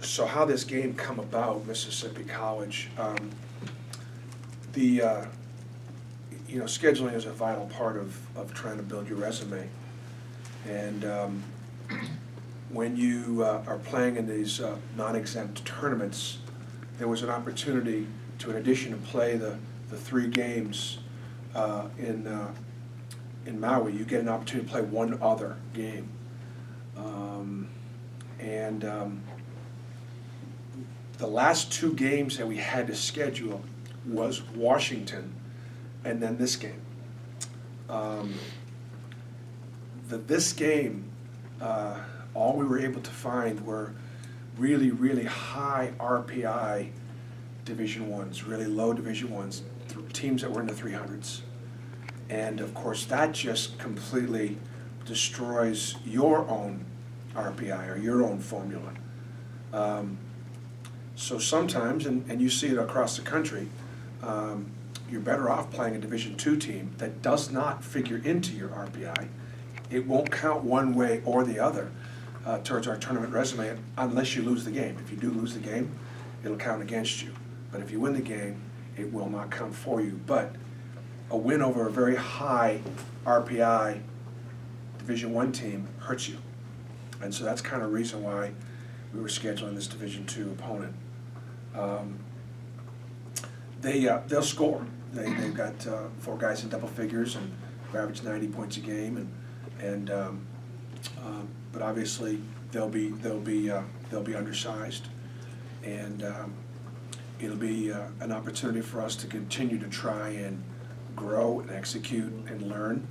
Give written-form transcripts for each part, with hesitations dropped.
So how this game come about, Mississippi College, scheduling is a vital part of trying to build your resume. And when you are playing in these non-exempt tournaments, there was an opportunity to, in addition to play the 3 games in Maui, you get an opportunity to play one other game. The last 2 games that we had to schedule was Washington and then this game. This game, all we were able to find were really, really high RPI Division I's, really low Division I's, teams that were in the 300s. And of course, that just completely destroys your own RPI or your own formula. So sometimes, and you see it across the country, you're better off playing a Division II team that does not figure into your RPI. It won't count one way or the other towards our tournament resume unless you lose the game. If you do lose the game, it'll count against you. But if you win the game, it will not count for you. But a win over a very high RPI Division I team hurts you. And so that's kind of the reason why we were scheduling this Division II opponent. They'll score. They've got 4 guys in double figures and average 90 points a game, but obviously they'll be undersized, and it'll be an opportunity for us to continue to try and grow and execute and learn.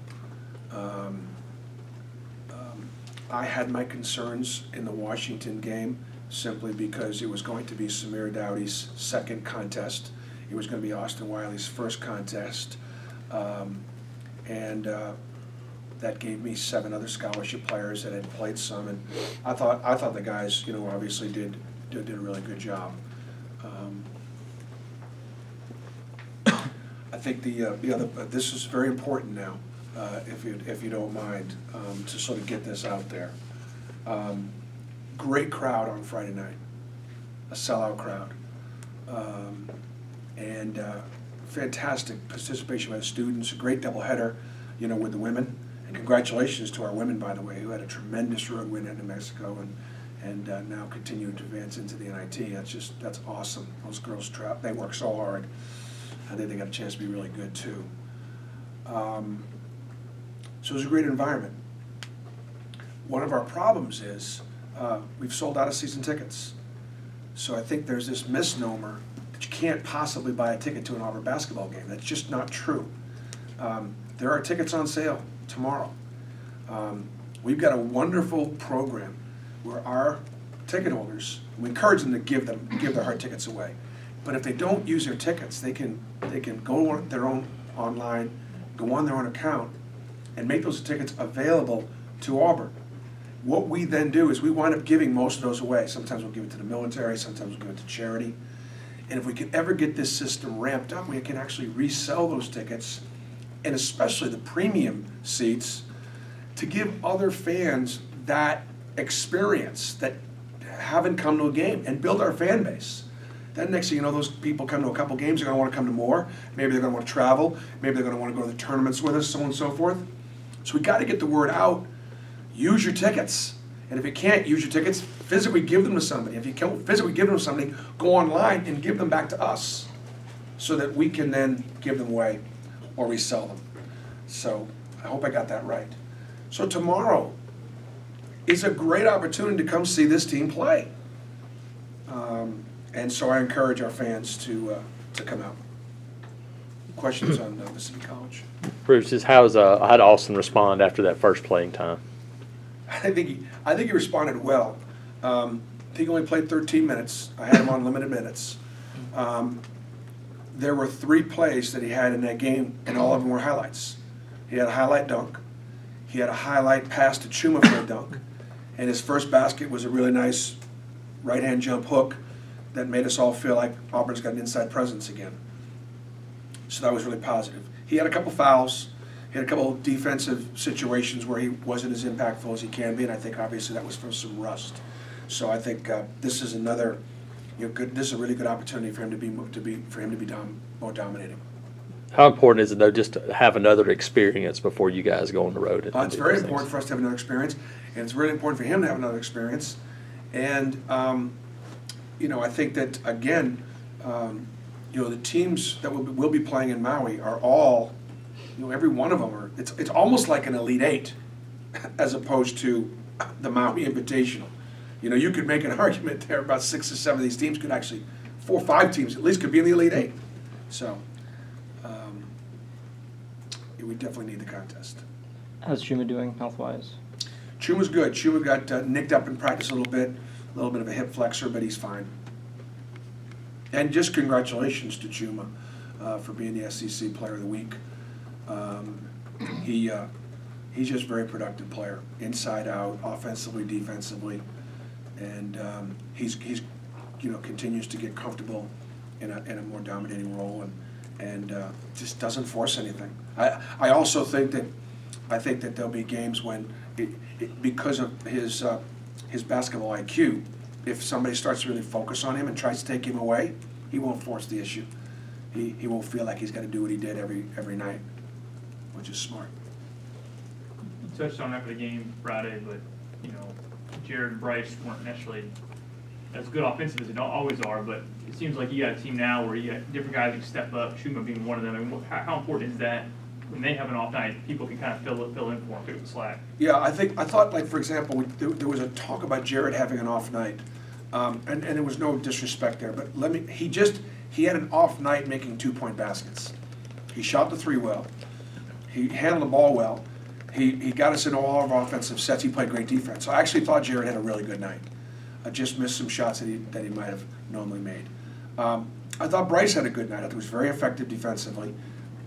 I had my concerns in the Washington game simply because it was going to be Samir Dowdy's second contest. It was going to be Austin Wiley's first contest, and that gave me 7 other scholarship players that had played some, and I thought the guys, obviously did a really good job. I think the other, this is very important now, if you don't mind, to sort of get this out there. Great crowd on Friday night, a sellout crowd. And fantastic participation by the students, a great doubleheader, with the women. And congratulations to our women, by the way, who had a tremendous road win at New Mexico and now continue to advance into the NIT. That's awesome. Those girls, they work so hard. I think they got a chance to be really good too. So it was a great environment. One of our problems is we've sold out of season tickets. So I think there's this misnomer that you can't possibly buy a ticket to an Auburn basketball game. That's just not true. There are tickets on sale tomorrow. We've got a wonderful program where our ticket holders, we encourage them to give their hard tickets away. But if they don't use their tickets, they can go on their own online, go on their own account, and make those tickets available to Auburn. What we then do is we wind up giving most of those away. Sometimes we'll give it to the military, sometimes we'll give it to charity. And if we can ever get this system ramped up, we can actually resell those tickets, and especially the premium seats, to give other fans that experience that haven't come to a game and build our fan base. Then next thing you know, those people come to a couple games, they're going to want to come to more. Maybe they're going to want to travel. Maybe they're going to want to go to the tournaments with us, so on and so forth. So we got to get the word out. Use your tickets. And if you can't use your tickets, physically give them to somebody. If you can't physically give them to somebody, go online and give them back to us so that we can then give them away or resell them. So I hope I got that right. So tomorrow is a great opportunity to come see this team play. And so I encourage our fans to come out. Questions on Mississippi College? Bruce, just how did Austin respond after that first playing time? I think he responded well. I think he only played 13 minutes. I had him on limited minutes. There were 3 plays that he had in that game, and all of them were highlights. He had a highlight dunk. He had a highlight pass to Chuma for a dunk. And his first basket was a really nice right-hand jump hook that made us all feel like Auburn's got an inside presence again. So that was really positive. He had a couple fouls. He had a couple of defensive situations where he wasn't as impactful as he can be, and I think obviously that was from some rust. So I think this is another, good. This is a really good opportunity for him to be more dominating. How important is it, though, just to have another experience before you guys go on the road? It's very important for us to have another experience, and it's really important for him to have another experience. And, I think that, again, the teams that will be playing in Maui are all, every one of them are, it's almost like an Elite Eight as opposed to the Maui Invitational. You could make an argument there about 6 or 7 of these teams could actually, 4 or 5 teams at least could be in the Elite Eight. So, we definitely need the contest. How's Chuma doing health-wise? Chuma's good. Chuma got nicked up in practice a little bit of a hip flexor, but he's fine. And just congratulations to Chuma for being the SEC Player of the Week. He's just a very productive player, inside out, offensively, defensively, and he's continues to get comfortable in a more dominating role and just doesn't force anything. I also think that there'll be games when because of his basketball IQ, if somebody starts to really focus on him and tries to take him away, he won't force the issue. He won't feel like he's got to do what he did every night, which is smart. You touched on after the game Friday, but Jared and Bryce weren't necessarily as good offensive as they always are, but it seems like you got a team now where you got different guys who step up, Chuma being one of them. And how important is that when they have an off night, people can kind of fill in for them, pick up the slack? Yeah, I thought, like, for example, there was a talk about Jared having an off night, and there was no disrespect there, but he had an off night making 2-point baskets. He shot the 3 well. He handled the ball well. He got us into all of our offensive sets. He played great defense. So I actually thought Jared had a really good night. I just missed some shots that he might have normally made. I thought Bryce had a good night. I thought he was very effective defensively.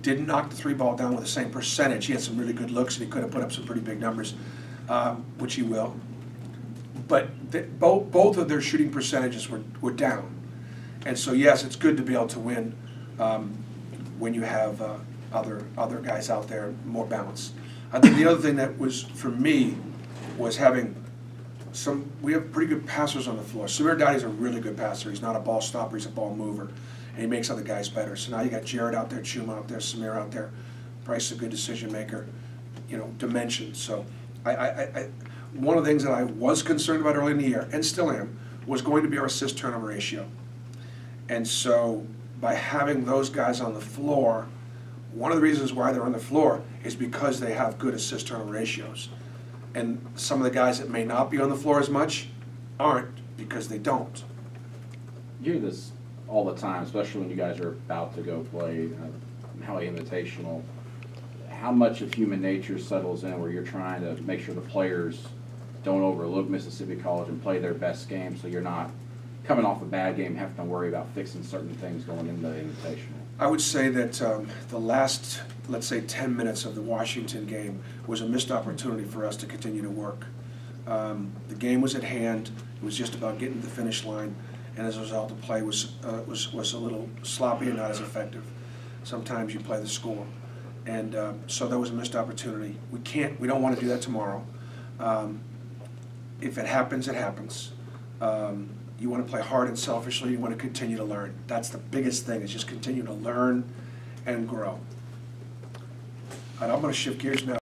Didn't knock the 3 ball down with the same percentage. He had some really good looks, and he could have put up some pretty big numbers, which he will. But both of their shooting percentages were down. And so, yes, it's good to be able to win when you have other guys out there, more balance. I think the other thing that was, for me, was having we have pretty good passers on the floor. Samir Dottie's a really good passer. He's not a ball stopper, he's a ball mover. And he makes other guys better. So now you got Jared out there, Chuma out there, Samir out there. Bryce is a good decision maker, dimension. So one of the things that I was concerned about early in the year, and still am, was going to be our assist turnover ratio. And so by having those guys on the floor, one of the reasons why they're on the floor is because they have good assist turnover ratios. And some of the guys that may not be on the floor as much aren't because they don't. You hear this all the time, especially when you guys are about to go play Maui Invitational. How much of human nature settles in where you're trying to make sure the players don't overlook Mississippi College and play their best game, so you're not coming off a bad game having to worry about fixing certain things going into the Invitational? I would say that the last, let's say, 10 minutes of the Washington game was a missed opportunity for us to continue to work. The game was at hand. It was just about getting to the finish line, and as a result, the play was a little sloppy and not as effective. Sometimes you play the score, and so that was a missed opportunity. We don't want to do that tomorrow. If it happens, it happens. You want to play hard and selfishly. You want to continue to learn. That's the biggest thing, is just continue to learn and grow. And I'm going to shift gears now.